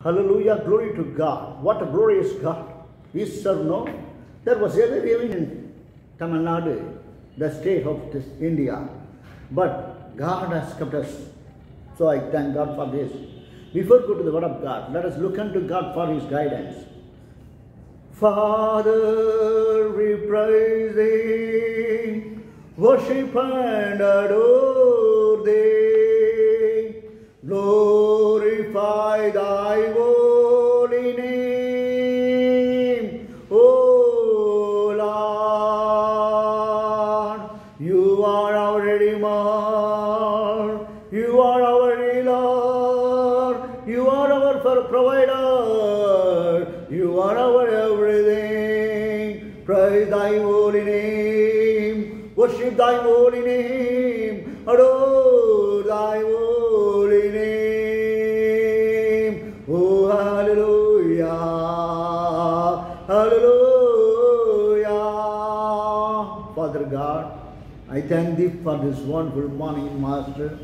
Hallelujah, glory to God. What a glorious God. We serve, no? There was a living in Tamil Nadu, the state of this India. But God has kept us. So I thank God for this. Before we go to the word of God, let us look unto God for his guidance. Father, we praise thee, worship and adore thee, glorify thy holy name, O Lord. You are our Redeemer, you are our healer, you are our provider, you are our everything. Praise thy holy name, worship thy holy name, adore thy holy name. Oh, hallelujah, hallelujah. Father God, I thank thee for this wonderful morning, Master.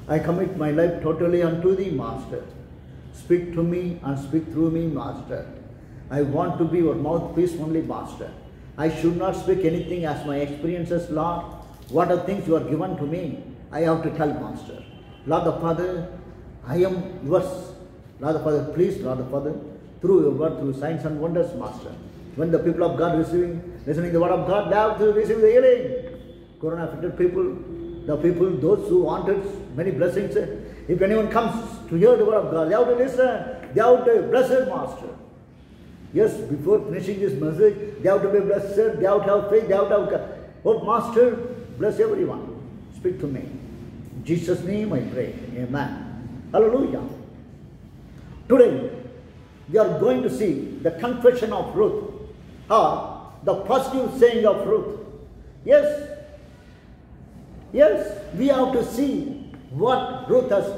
I commit my life totally unto thee, Master. Speak to me and speak through me, Master. I want to be your mouthpiece only, Master. I should not speak anything as my experiences, Lord. What are things you are given to me, I have to tell, Master. Lord the Father, I am yours. Lord the Father, please, Lord the Father, through your word, through signs and wonders, Master. When the people of God listening the word of God, they have to receive the healing. Corona-affected people, the people, those who wanted many blessings, if anyone comes to hear the word of God, they have to listen. They have to bless it, Master. Yes, before finishing this message, they have to be blessed, they have to have faith, they have to have hope. Master, bless everyone. Speak to me. In Jesus' name I pray. Amen. Hallelujah. Today, we are going to see the confession of Ruth, or the positive saying of Ruth. Yes, we have to see what Ruth has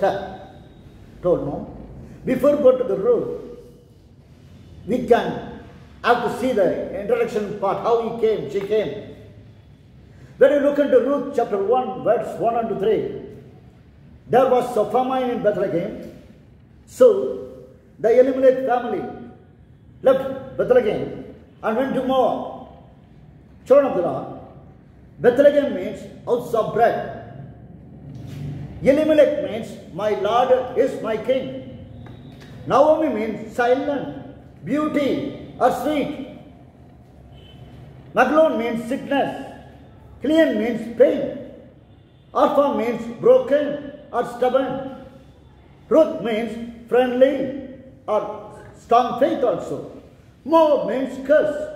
told, no? Before we go to the Ruth, we can have to see the introduction part, how she came. When you look into Ruth chapter 1, verse 1 and 3, there was a famine in Bethlehem. So, the Elimelech family left Bethlehem and went to Moab. Children of the Lord, Bethlehem means house of bread. Elimelech means my Lord is my king. Naomi means silent, beauty or sweet. Maglon means sickness. Clean means pain. Orphan means broken or stubborn. Ruth means friendly or strong faith also. Moab means curse.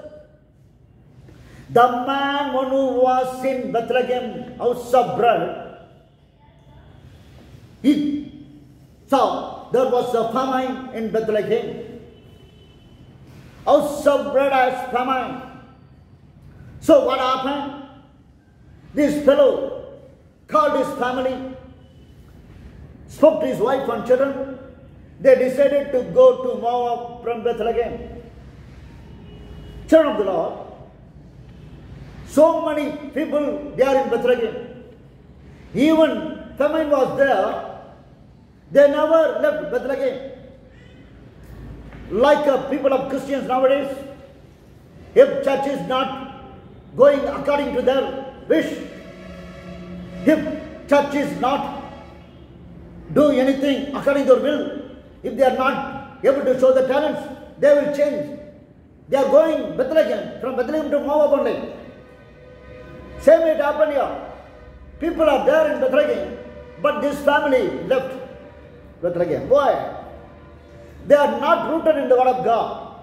The man who was in Bethlehem, house of bread, he saw there was a famine in Bethlehem. House of bread has famine. So what happened? This fellow called his family, spoke to his wife and children. They decided to go to Moab from Bethlehem. Children of the Lord, so many people, they are in Bethlehem. Even famine was there, they never left Bethlehem. Like people of Christians nowadays, if church is not going according to their wish, if church is not doing anything according to their will, if they are not able to show the talents, they will change. They are going Bethlehem, from Bethlehem to Moab only. Same way it happened here. People are there in Bethlehem, but this family left Bethlehem. Why? They are not rooted in the word of God.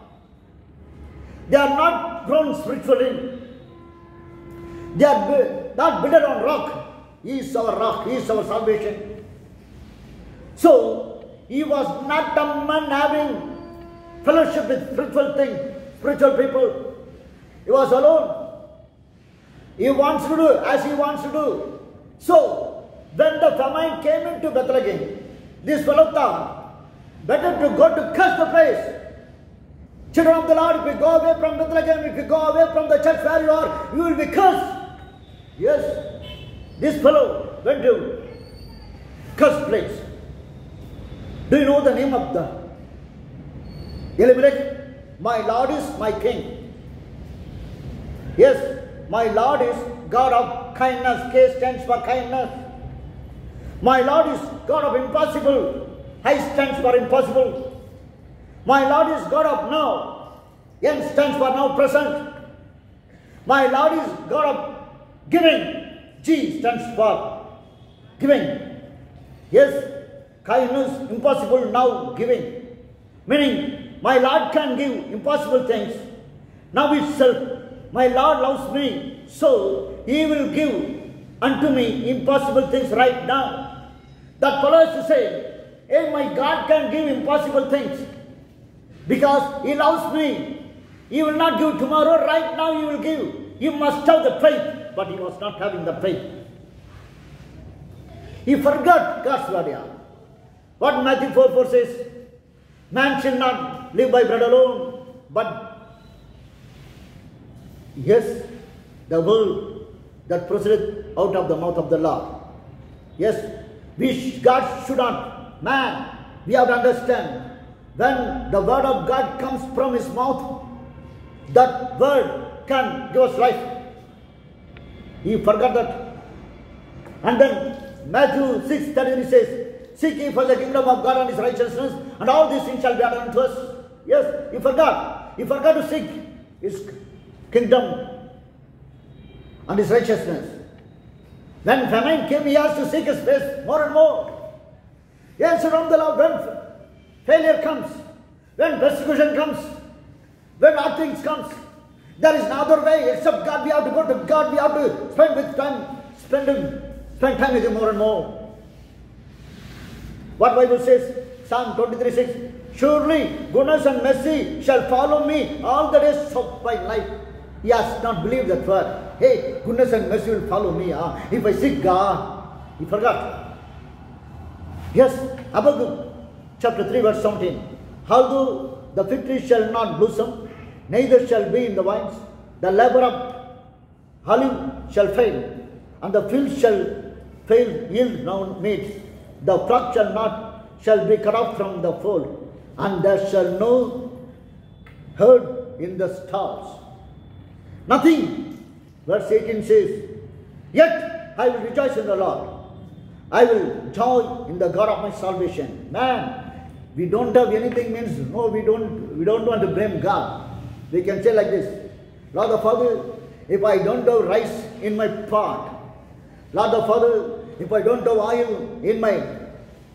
They are not grown spiritually. They are not built on rock. He is our rock. He is our salvation. So, he was not a man having fellowship with spiritual things, spiritual people. He was alone. He wants to do as he wants to do. So, when the famine came into Bethlehem, this fellow thought, better to go to curse the place. Children of the Lord, if you go away from Bethlehem, if you go away from the church where you are, you will be cursed. Yes, this fellow went to cursed place. Do you know the name of the Elimelech, my Lord is my king. Yes, my Lord is God of kindness. K stands for kindness. My Lord is God of impossible. I stands for impossible. My Lord is God of now. N stands for now present. My Lord is God of giving. G stands for giving. Yes, kindness, impossible, now giving. Meaning, my Lord can give impossible things. Now itself, my Lord loves me, so He will give unto me impossible things right now. That follows to say, hey, my God can give impossible things because He loves me. He will not give tomorrow, right now He will give. You must have the faith, but he was not having the faith. He forgot God's word here. What Matthew 4:4 says, man shall not live by bread alone, but yes, the word that proceedeth out of the mouth of the Lord. Yes, God should not, man, we have to understand, when the word of God comes from his mouth, that word can give us life. He forgot that. And then Matthew 6:33 says, seek ye for the kingdom of God and his righteousness, and all these things shall be added unto us. Yes, he forgot. He forgot to seek his kingdom and his righteousness. When famine came, he has to seek his face more and more. Yes, around the Lord, when failure comes, when persecution comes, when all things comes, there is no other way except God. We have to go to God. We have to spend time with Him more and more. What Bible says, Psalm 23:6, surely goodness and mercy shall follow me all the days of my life. He has not believed that word. Hey, goodness and mercy will follow me. If I seek God, he forgot. Yes, Habakkuk chapter 3 verse 17. Although the fig tree shall not blossom, neither shall be in the vines, the labor of olive shall fail, and the field shall fail yield no meat. The flock shall be cut off from the fold, and there shall no herd in the stalls. Nothing. Verse 18 says, yet I will rejoice in the Lord. I will joy in the God of my salvation. Man, we don't have anything means no, we don't want to blame God. We can say like this, Lord the Father, if I don't have rice in my pot, Lord the Father, if I don't have oil in my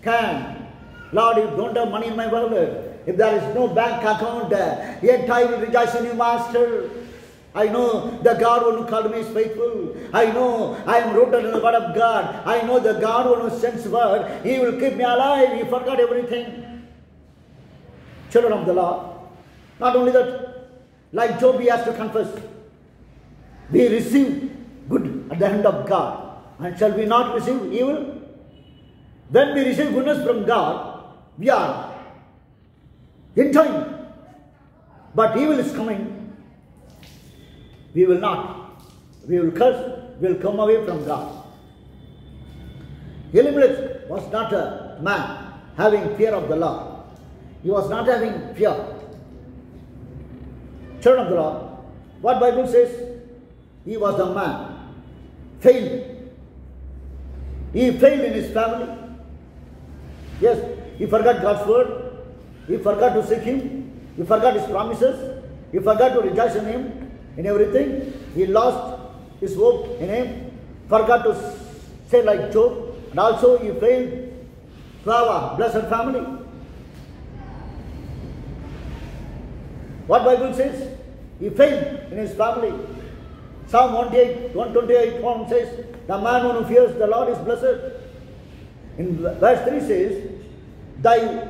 can, Lord, if I don't have money in my wallet, if there is no bank account, yet I will rejoice in you, Master. I know the God who called me is faithful. I know I am rooted in the word of God. I know the God who sends word, He will keep me alive. He forgot everything. Children of the Lord. Not only that, like Job, he has to confess. We receive good at the hand of God. And shall we not receive evil? When we receive goodness from God, we are enjoying. But evil is coming. We will not. We will curse. We will come away from God. Elimelech was not a man having fear of the Lord. He was not having fear. Children of the Lord, what Bible says? He was a man. Failed. He failed in his family. Yes, he forgot God's word. He forgot to seek Him. He forgot His promises. He forgot to rejoice in Him. In everything, he lost his hope in Him, forgot to say like Job, and also he failed to have a blessed family. What Bible says? He failed in his family. Psalm 128:1 says, the man who fears the Lord is blessed. In verse 3 says, thy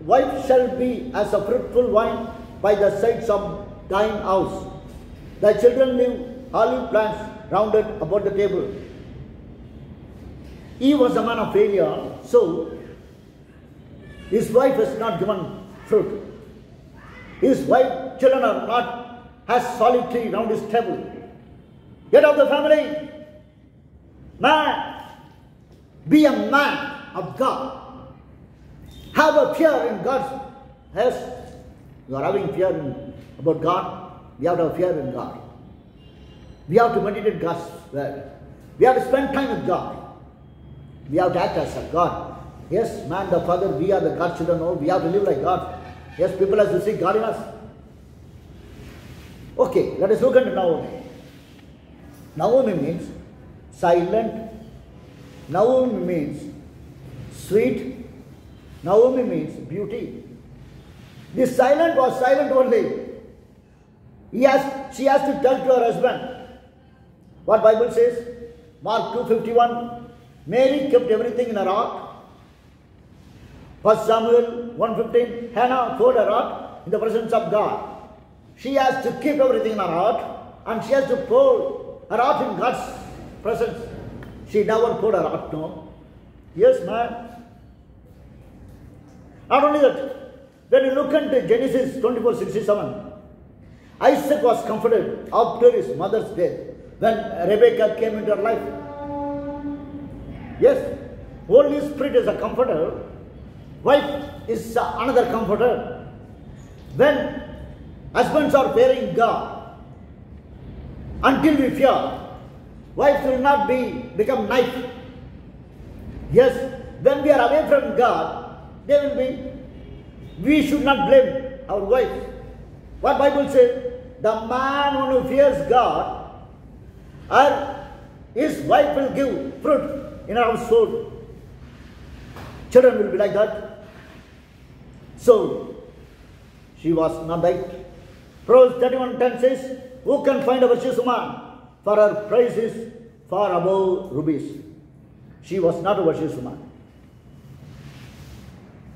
wife shall be as a fruitful vine by the sides of thine house. Thy children leave olive plants rounded about the table. He was a man of failure, so his wife has not given fruit. His wife, children are not as solitary round his table. Get out of the family. Man, be a man of God. Have a fear in God's. Yes, you are having fear about God, we have to have fear in God. We have to meditate God's word. We have to spend time with God. We have to act as a God. Yes, man, the Father, we are the God's children. No, we have to live like God. Yes, people have to see God in us. Okay, let us look at Naomi. Naomi means silent. Naomi means sweet. Naomi means beauty. This silent was silent only. She has to tell to her husband. What Bible says? Mark 2:51. Mary kept everything in her heart. 1 Samuel 1:15. Hannah poured her heart in the presence of God. She has to keep everything in her heart and she has to pour her heart in God's presence. She never poured her heart, no. Yes, man. Not only that, when you look into Genesis 24:67, Isaac was comforted after his mother's death when Rebekah came into her life. Yes, Holy Spirit is a comforter. Wife is another comforter. When husbands are fearing God, until we fear, wives will not become knife. Yes, when we are away from God, they will be. We should not blame our wife. What Bible says? The man who fears God, his wife will give fruit in our household. Children will be like that. So, she was not right. Proverbs 31:10 says, who can find a virtuous woman? For her price is far above rubies. She was not a virtuous woman.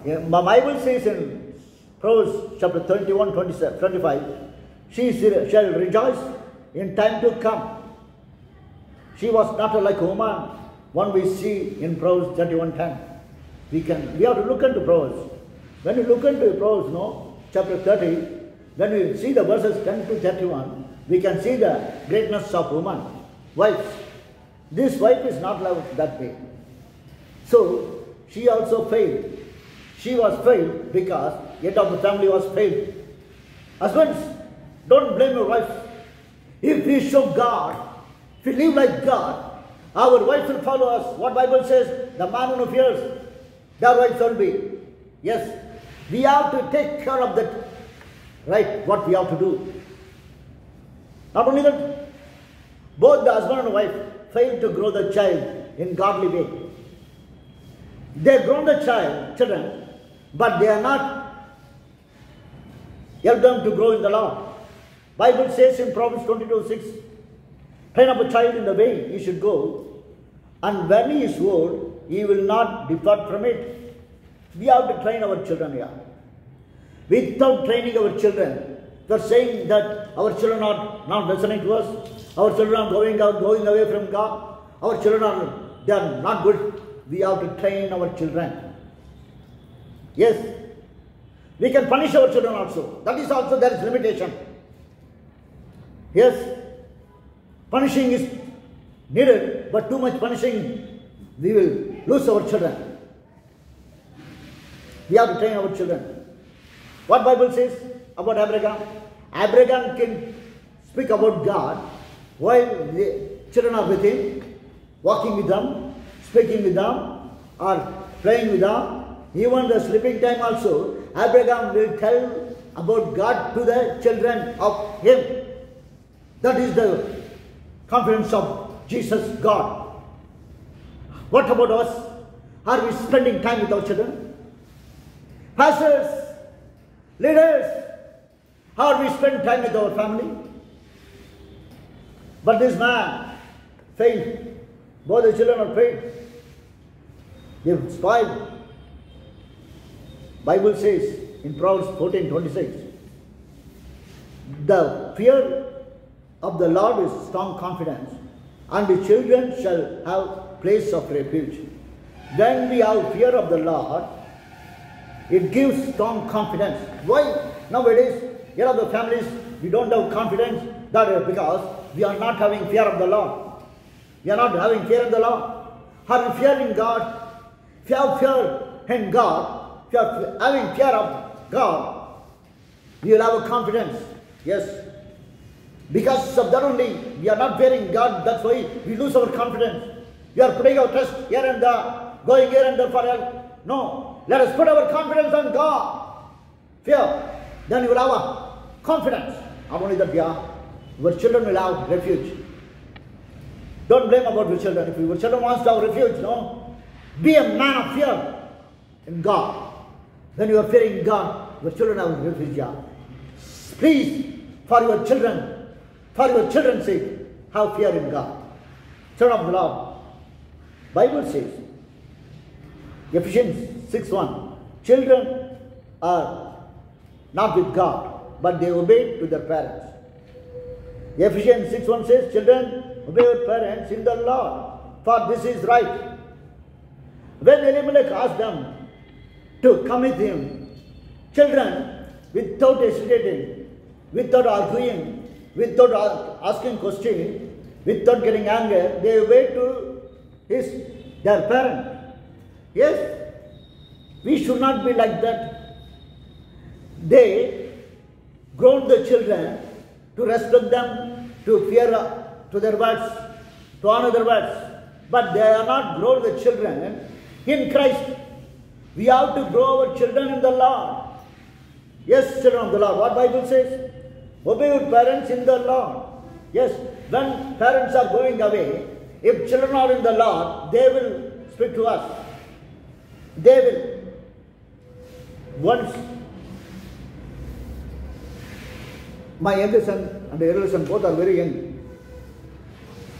The Bible says in Proverbs chapter 31:25, she shall rejoice in time to come. She was not like a woman, one we see in Proverbs 31:10. We have to look into Proverbs. When you look into Proverbs, chapter 30, when we see the verses 10 to 31, we can see the greatness of woman. Wives. This wife is not loved that way. So, she also failed. She was failed because head of the family was failed. Husbands, don't blame your wife. If we show God, if we live like God, our wife will follow us. What Bible says? The man who fears, their wife shall be. Yes, we have to take care of that, right, what we have to do. Not only that, both the husband and wife failed to grow the child in godly way. They have grown the children, but they are not helped them to grow in the Lord. Bible says in Proverbs 22:6, train up a child in the way he should go, and when he is old, he will not depart from it. We have to train our children here. Without training our children, we are saying that our children are not listening to us, our children are going away from God, our children they are not good. We have to train our children. Yes, we can punish our children also. That is also, there is limitation. Yes, punishing is needed, but too much punishing, we will lose our children. We have to train our children. What Bible says about Abraham? Abraham can speak about God while the children are with him, walking with them, speaking with them, or playing with them. Even the sleeping time also, Abraham will tell about God to the children of him. That is the confidence of Jesus God. What about us? Are we spending time with our children? Pastors, leaders, how are we spending time with our family? But this man failed. Both the children are failed. They spoiled. Bible says in Proverbs 14:26, the fear of the Lord is strong confidence, and the children shall have place of refuge. When we have fear of the Lord, it gives strong confidence. Why nowadays, here are the families, we don't have confidence? That is because we are not having fear of the Lord. We are not having fear of the Lord. Are we fearing God? If you have fear in God, if you are having fear of God, We will have a confidence. Yes. Because of that only, we are not fearing God. That's why we lose our confidence. We are putting our trust here and there, going here and there for help. No. Let us put our confidence on God. Fear. Then you will have a confidence. Not only that, your children will have refuge. Don't blame about your children. If your children wants to have refuge, no. Be a man of fear in God. When you are fearing God, your children have refuge. Please, for your children's sake, have fear in God. Children of the Lord. Bible says, Ephesians 6:1, children are not with God, but they obey to their parents. Ephesians 6:1 says, children, obey your parents in the Lord, for this is right. When Elimelech asked them to come with him, children, without hesitating, without arguing, without asking questions, without getting anger, they obeyed to their parent. Yes, we should not be like that. They grown the children to respect them, to fear to their words, to honor their words. But they are not grown the children in Christ. We have to grow our children in the Lord. Yes, children of the Lord. What Bible says? Obey your parents in the Lord. Yes, when parents are going away, if children are in the Lord, they will speak to us. They will. Once, my younger son and the elder son both are very young.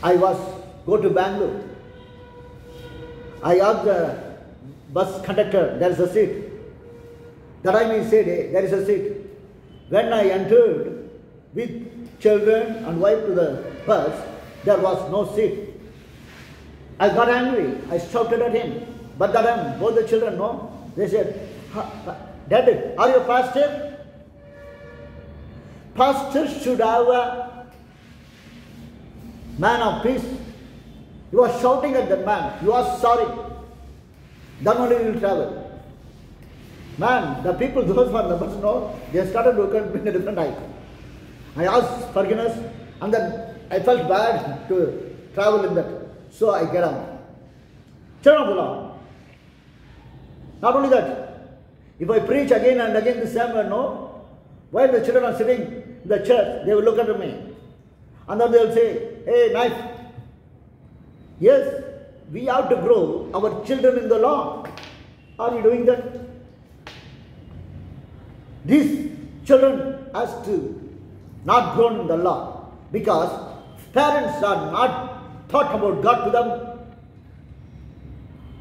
I go to Bangalore. I asked the bus conductor, there is a seat. That time he said, hey, there is a seat. When I entered with children and wife to the bus, there was no seat. I got angry. I shouted at him. But that time, both the children know. They said, Daddy, are you a pastor? Pastor should have a man of peace. You are shouting at that man. You are sorry. Then only you will travel. Man, the people, those who are the bus know, they started looking in a different eye. I asked forgiveness and then I felt bad to travel in that. So I get on. Children of the Lord. Not only that, if I preach again and again the same word, no, while the children are sitting in the church, they will look at me. And then they will say, hey, knife. Yes, we have to grow our children in the Lord. Are we doing that? These children has to not grown in the Lord because parents are not thought about God to them.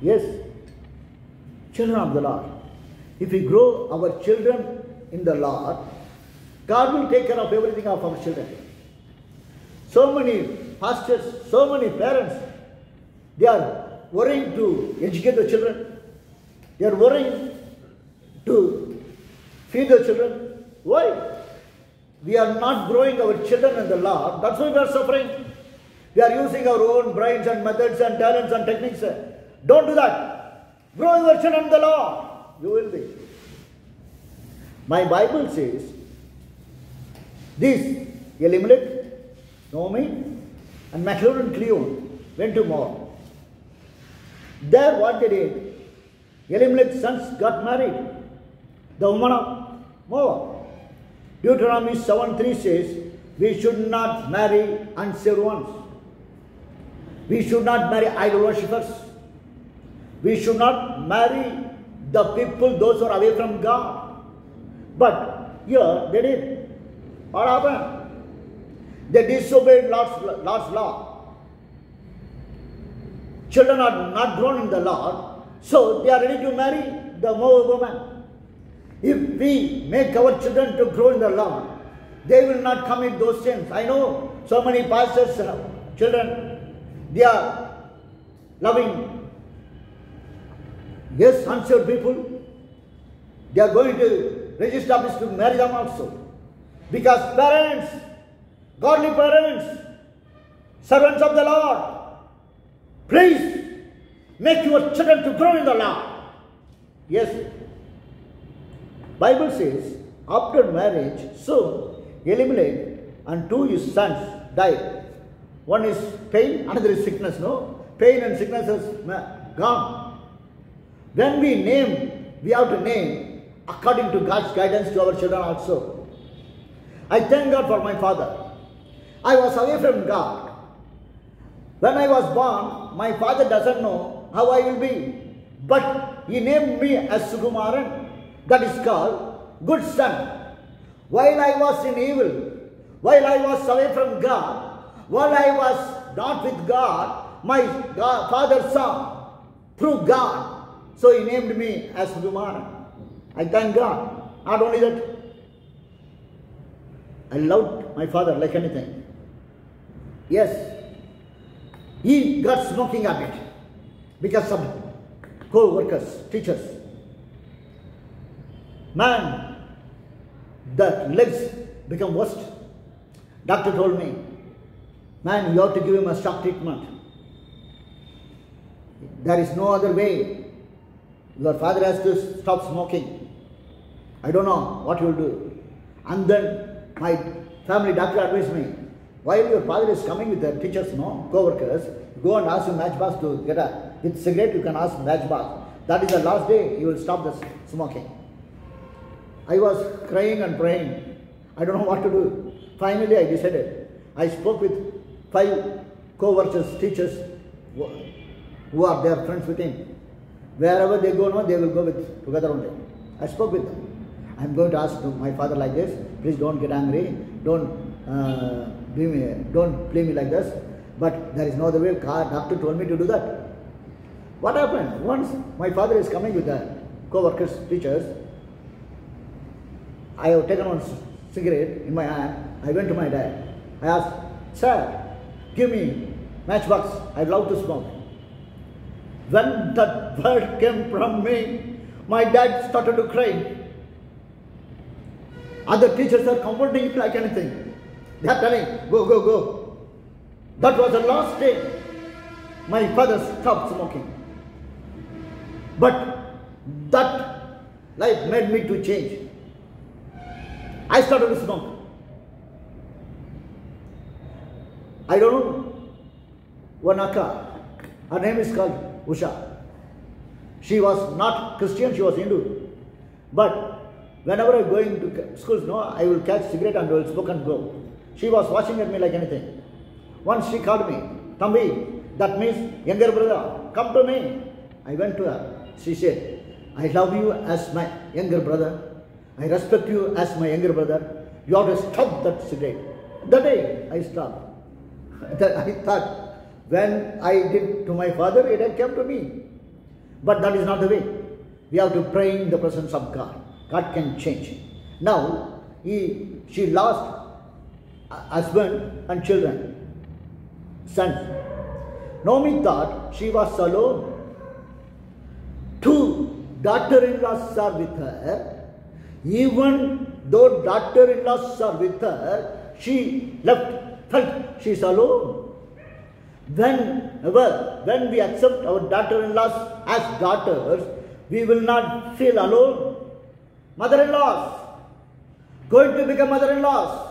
Yes, children of the Lord. If we grow our children in the Lord, God will take care of everything of our children. So many pastors, so many parents, they are worrying to educate the children. They are worrying to feed the children. Why? We are not growing our children in the Lord. That's why we are suffering. We are using our own brains and methods and talents and techniques. Don't do that. Grow your children in the Lord. You will be. My Bible says, this Elimelech, Naomi, and Machlon and Cleon went to Moab. There what they did, Elimelech's sons got married. The woman of Moab. Deuteronomy 7:3 says, we should not marry unsaved ones. We should not marry idol worshippers. We should not marry the people, those who are away from God. But here they did. What happened? They disobeyed Lord's law. Children are not grown in the Lord, so they are ready to marry the Moab woman. If we make our children to grow in the Lord, they will not commit those sins. I know so many pastors' children, they are loving, yes, unsaved people. They are going to register office to marry them also. Because parents, godly parents, servants of the Lord, please make your children to grow in the Lord. Yes. Bible says, After marriage, soon Elimelech and two his sons died. One is pain, another is sickness. No, pain and sickness is gone. When we name, we have to name according to God's guidance to our children also. I thank God for my father. I was away from God. When I was born, my father doesn't know how I will be. But he named me as Sukumaran. That is called good son. While I was in evil, while I was away from God, while I was not with God, my father saw through God. So he named me as Sukumaran. I thank God. Not only that, I loved my father like anything. Yes, he got smoking habit because of co-workers, teachers. Man, the legs become worst. Doctor told me, man, you have to give him a shock treatment. There is no other way. Your father has to stop smoking. I don't know what you will do. And then my family doctor advised me, while your father is coming with the teachers, no, co-workers, go and ask him matchbox to get a, with cigarette you can ask matchbox. That is the last day you will stop the smoking. I was crying and praying. I don't know what to do. Finally I decided. I spoke with 5 co-workers, teachers who are their friends with him. Wherever they go, no, they will go with together only. I spoke with them. I am going to ask my father like this. Please don't get angry. Don't play me like this. But there is no other way. Doctor told me to do that. What happened? Once my father is coming with the co-workers, teachers, I have taken one cigarette in my hand. I went to my dad. I asked, sir, give me matchbox. I'd love to smoke. When that word came from me, my dad started to cry. Other teachers are comforting it like anything. They are telling, go, go, go. That was the last day my father stopped smoking. But that life made me to change. I started to smoke. I don't know. One akka, her name is called Usha. She was not Christian, she was Hindu. But whenever I go into schools, no, I will catch cigarette and will smoke and go. She was watching at me like anything. Once she called me, Tambi, that means younger brother, come to me. I went to her. She said, I love you as my younger brother. I respect you as my younger brother. You have to stop that cigarette. That day I stopped. I thought, when I did to my father, it had come to me. But that is not the way. We have to pray in the presence of God. God can change. Now, she lost husband and children, sons. Naomi thought she was alone. 2 daughter-in-laws are with her. Even though daughter-in-laws are with her, she felt she is alone. When we accept our daughter-in-laws as daughters, we will not feel alone. Mother-in-laws, going to become mother-in-laws.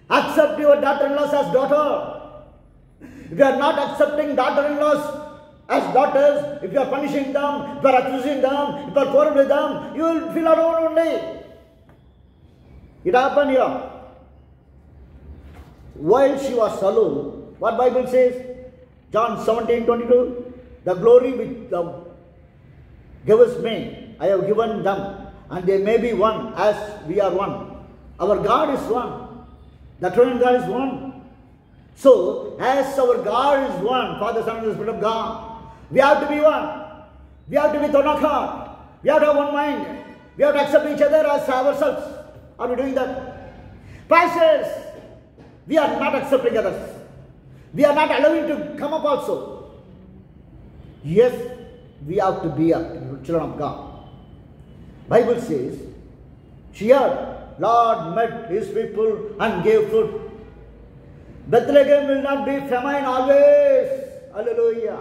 Accept your daughter-in-laws as daughter. If you are not accepting daughter-in-laws as daughters, if you are punishing them, if you are accusing them, if you are quarreling with them, you will feel alone only. It happened here. While she was alone, what Bible says? John 17:22, the glory which thou givest me, I have given them, and they may be one as we are one. Our God is one. The Trinity God is one. So, as our God is one, Father, Son, and the Spirit of God, we have to be one. We have to be one accord. We have to have one mind. We have to accept each other as ourselves. Are we doing that? Pastors, we are not accepting others. We are not allowing to come up also. Yes, we have to be children of God. Bible says, here, Lord met his people and gave food. Bethlehem will not be famine always. Hallelujah.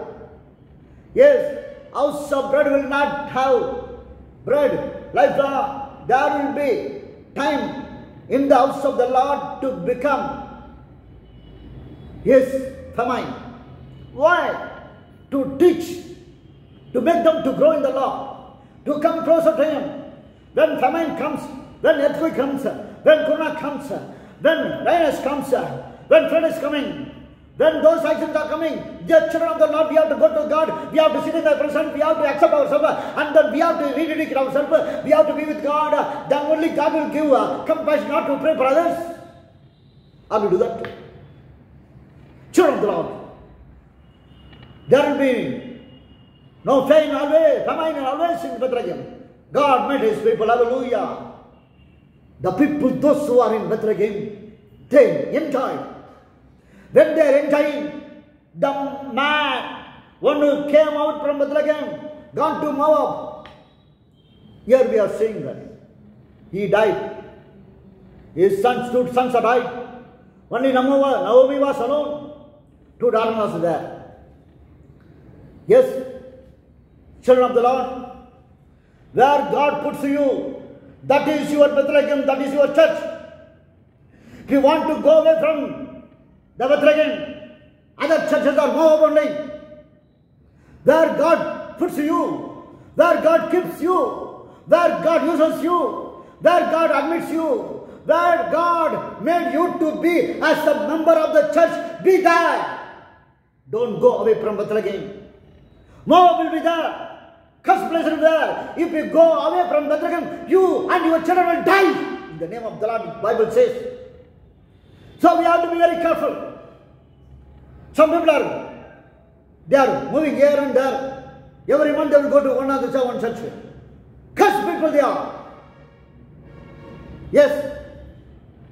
Yes, house of bread will not have bread lifelong. There will be time in the house of the Lord to become his famine. Why? To teach, to make them to grow in the Lord, to come closer to him. When famine comes, when earthquake comes, when corona comes, when rains comes, when flood is coming, when those actions are coming, the children of the Lord, we have to go to God, we have to sit in the presence, we have to accept ourselves, and then we have to rededicate ourselves, we have to be with God, then only God will give compassion not to pray for others. Are we do that? Children of the Lord, there will be no pain always, famine always in Bethlehem. God made his people, hallelujah. The people, those who are in Bethlehem, they enjoy. When they are enjoying, the man, one who came out from Bethlehem, gone to Moab. Here we are seeing that. He died. His sons are died. Only Naomi was alone. Two daughters was there. Yes, children of the Lord, where God puts you, that is your Bethlehem, that is your church. If you want to go away from the Bethlehem, other churches are Moab only. Where God puts you, where God keeps you, where God uses you, where God admits you, where God made you to be as a member of the church, be there. Don't go away from Bethlehem. Moab will be there. Cursed place will be there. If you go away from Bethlehem, you and your children will die. In the name of the Lord, the Bible says. So we have to be very careful. Some people they are moving here and there. Every month they will go to one church. Cursed people they are. Yes.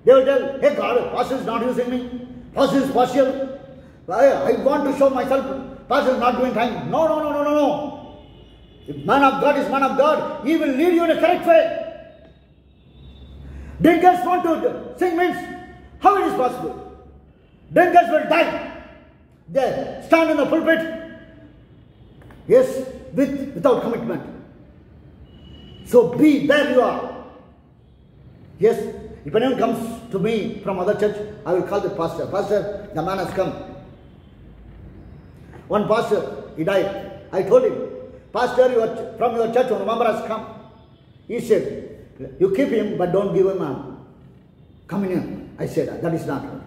They will tell, hey God, pastor is not using me. Pastor is partial. I want to show myself. Pastor is not doing time. No. If man of God is man of God, he will lead you in a correct way. Drinkers want to sing means, how it is possible? Drinkers will die. They stand in the pulpit, yes, without commitment. So be where you are. Yes, if anyone comes to me from other church, I will call the pastor. Pastor, the man has come. One pastor, he died. I told him, Pastor, from your church, one member has come. He said, you keep him, but don't give him a communion. I said, that is not right.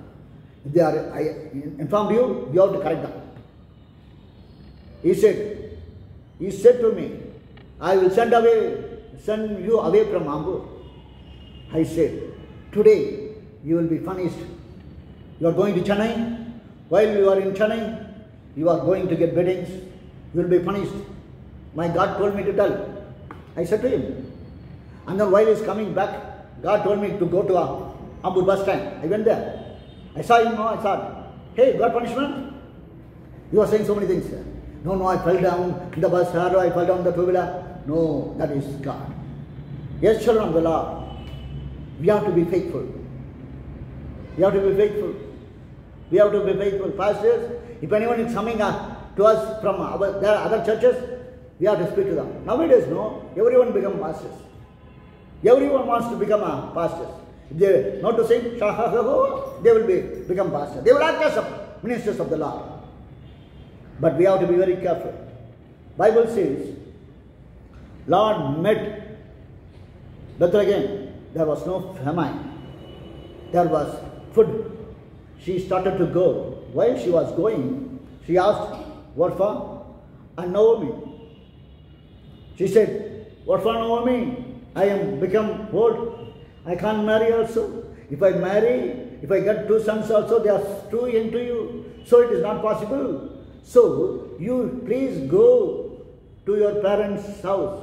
If they are, I informed you, you have to correct them. He said to me, I will send you away from Ambur. I said, today you will be punished. You are going to Chennai. While you are in Chennai, you are going to get beatings. You will be punished. My God told me to tell. I said to him. And then while he is coming back, God told me to go to Ambur bus stand. I went there. I saw him. I thought, hey, you got punishment? He was saying so many things. No, I fell down in the bus. I fell down the two-wheeler. No, that is God. Yes, children of the Lord, we have to be faithful. We have to be faithful. We have to be faithful. Pastors, if anyone is coming to us from other churches, we have to speak to them. Nowadays, no, everyone become pastors. Everyone wants to become a pastor. If they not to sing, they will become pastors. They will act as ministers of the Lord. But we have to be very careful. Bible says, Lord met Bethlehem. There was no famine. There was food. She started to go. While she was going, she asked, what for? And Naomi. She said, what for Naomi? I am become old. I can't marry also. If I marry, if I get two sons also, they are too young to you. So it is not possible. So you please go to your parents' house.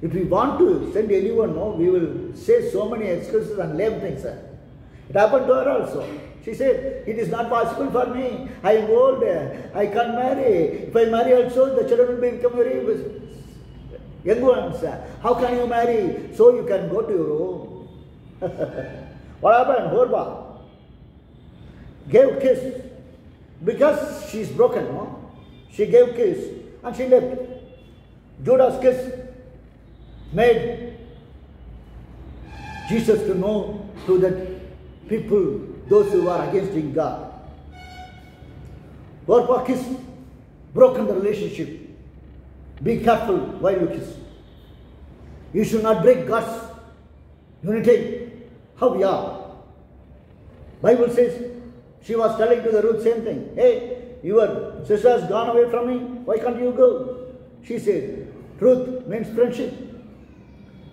If we want to send anyone, no, we will say so many excuses and lame things. It happened to her also. She said, it is not possible for me. I am old. I can't marry. If I marry also, the children will become very young ones. How can you marry? So you can go to your home. What happened? Horba gave kiss. Because she is broken, no? She gave kiss and she left. Judah's kiss made Jesus to know to that people, those who are against in God. Or kiss, broken the relationship. Be careful while you kiss. You should not break God's unity. How we are. Bible says, she was telling to the Ruth same thing. Hey, your sister has gone away from me. Why can't you go? She said, truth means friendship.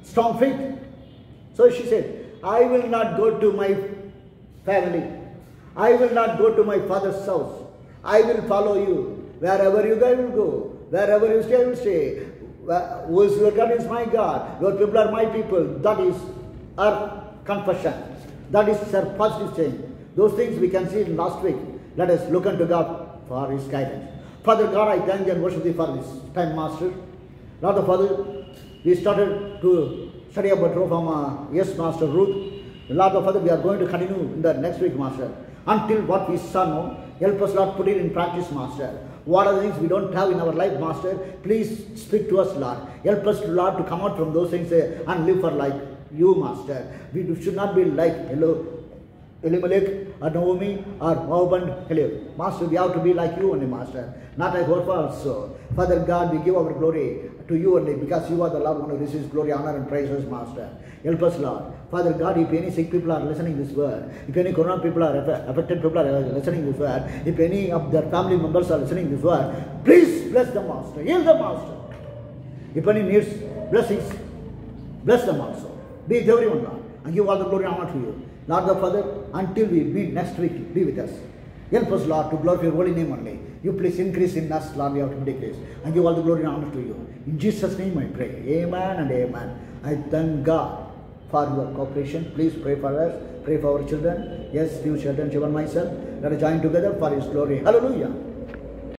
Strong faith. So she said, I will not go to my family. I will not go to my father's house. I will follow you. Wherever you go, I will go. Wherever you stay, I will stay. Who is your God is my God. Your people are my people. That is our confession. That is our positive thing. Those things we can see in last week. Let us look unto God for His guidance. Father God, I thank you and worship Thee for this time, Master. Lord the Father, we started to study about from yes, Master Ruth. Lord the Father, we are going to continue in the next week, Master. Until what we saw now, help us, Lord, put it in practice, Master. What are the things we don't have in our life, Master? Please speak to us, Lord. Help us, Lord, to come out from those things and live for like you, Master. We should not be like Elimelech or Naomi or Moab and Caleb. Master, we have to be like you only, Master. Not like our also. Father God, we give our glory to you only because you are the Lord who receives glory, honor and praises, Master. Help us, Lord. Father God, if any sick people are listening this word, if any corona people are affected people are listening this word, if any of their family members are listening this word, please bless them, Master. Heal them, Master. If any needs blessings, bless them also. Be with everyone, Lord, and give all the glory and honor to you. Lord the Father, until we meet next week, be with us. Help us, Lord, to glorify your holy name only. You please increase in us, Lord, we have to decrease. And give all the glory and honor to you. In Jesus' name I pray. Amen and amen. I thank God for your cooperation. Please pray for us. Pray for our children. Yes, you children, even myself. Let us join together for His glory. Hallelujah.